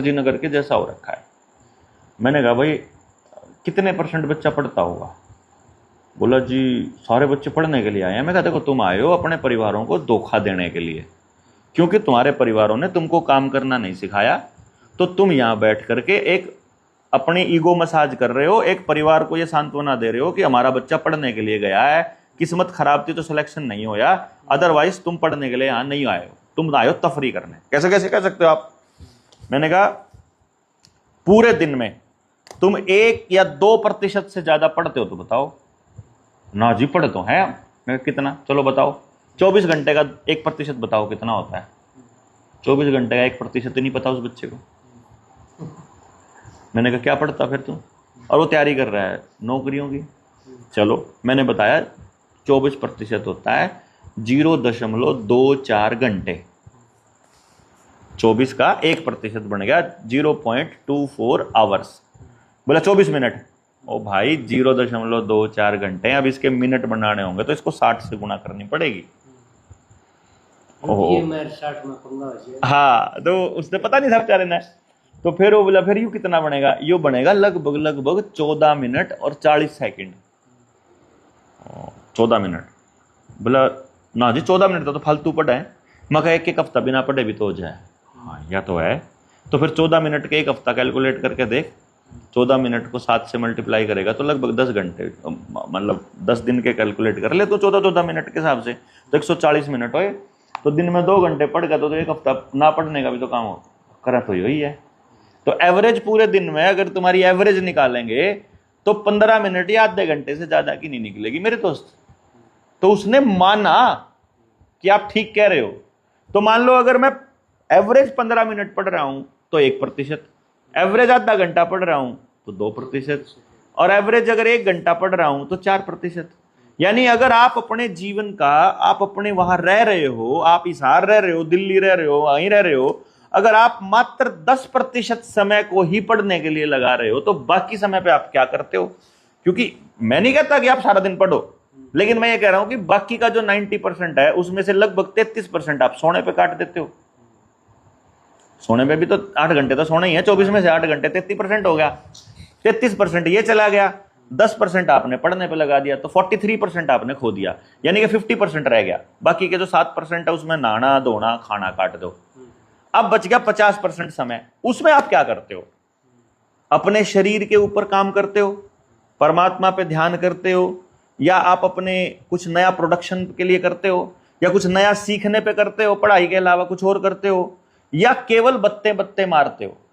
जी नगर के जैसा हो रखा है। मैंने कहा भाई कितने % बच्चा पढ़ता होगा? बोला जी सारे बच्चे पढ़ने के लिए आए हैं। मैं कहा देखो तुम आए हो अपने परिवारों को धोखा देने के लिए, क्योंकि तुम्हारे परिवारों ने तुमको काम करना नहीं सिखाया, तो तुम यहां बैठ करके एक अपनी ईगो मसाज कर रहे हो, एक परिवार को ये सांत्वना दे रहे हो कि हमारा बच्चा पढ़ने के लिए गया है, किस्मत खराब थी तो सिलेक्शन नहीं होया, अदरवाइज तुम पढ़ने के लिए यहां नहीं आए हो, तुम आए हो तफरी करने। कैसे कैसे कह सकते हो आप? मैंने कहा पूरे दिन में तुम 1 या 2% से ज्यादा पढ़ते हो तो बताओ। ना जी पढ़े तो है। मैं कितना? चलो बताओ। 24 घंटे का 1% बताओ कितना होता है? 24 घंटे का 1% ही नहीं पता उस बच्चे को। मैंने कहा क्या पढ़ता फिर तू? और वो तैयारी कर रहा है नौकरियों की। चलो मैंने बताया 24% होता है 0.24 घंटे। 24 का 1% बन गया 0.24 आवर्स। बोला 24 मिनट। ओ भाई 0.24 घंटे। अब इसके मिनट बनाने होंगे तो इसको 60 से गुणा करनी पड़ेगी। हाँ तो उसने पता नहीं था बेचारे ने। तो फिर वो बोला फिर यू कितना बनेगा? यू बनेगा लगभग 14 मिनट और 40 सेकंड। 14 मिनट। बोला ना जी 14 मिनट तो फालतू पढ़ा है। मैं कहा एक हफ्ता बिना पढ़े भी तो हो जाए। हाँ या तो है। तो फिर 14 मिनट के 1 हफ्ता कैलकुलेट करके देख। 14 मिनट को 7 से मल्टीप्लाई करेगा तो लगभग 10 घंटे, मतलब 10 दिन के कैलकुलेट कर ले तो 14 मिनट के हिसाब से तो 140 मिनट हो। तो दिन में 2 घंटे पढ़ गया तो 1 हफ्ता ना पढ़ने का भी तो काम हो करा तो यही है। तो एवरेज पूरे दिन में अगर तुम्हारी एवरेज निकालेंगे तो 15 मिनट या आधे घंटे से ज्यादा की नहीं निकलेगी मेरे दोस्त। तो उसने माना कि आप ठीक कह रहे हो। तो मान लो अगर मैं एवरेज 15 मिनट पढ़ रहा हूं तो 1%, एवरेज आधा घंटा पढ़ रहा हूं तो 2%, और एवरेज अगर 1 घंटा पढ़ रहा हूं तो 4%। यानी अगर आप अपने जीवन का, आप अपने वहां रह रहे हो, आप हिसार रह रहे हो, दिल्ली रह रहे हो, वहीं रह रहे हो, अगर आप मात्र 10% समय को ही पढ़ने के लिए लगा रहे हो तो बाकी समय पे आप क्या करते हो? क्योंकि मैं नहीं कहता कि आप सारा दिन पढ़ो, लेकिन मैं ये कह रहा हूं कि बाकी का जो 90% है उसमें से लगभग 33% आप सोने पे काट देते हो। सोने पे भी तो 8 घंटे तो सोना ही है। 24 में से 8 घंटे 33% हो गया। 33% ये चला गया, 10% आपने पढ़ने पे लगा दिया तो 43% आपने खो दिया। यानी कि 50% रह गया। बाकी के जो 7% है उसमें नहाना धोना खाना काट दो। अब बच गया 50% समय। उसमें आप क्या करते हो? अपने शरीर के ऊपर काम करते हो, परमात्मा पे ध्यान करते हो, या आप अपने कुछ नया प्रोडक्शन के लिए करते हो, या कुछ नया सीखने पे करते हो, पढ़ाई के अलावा कुछ और करते हो, या केवल बत्ते बत्ते मारते हो?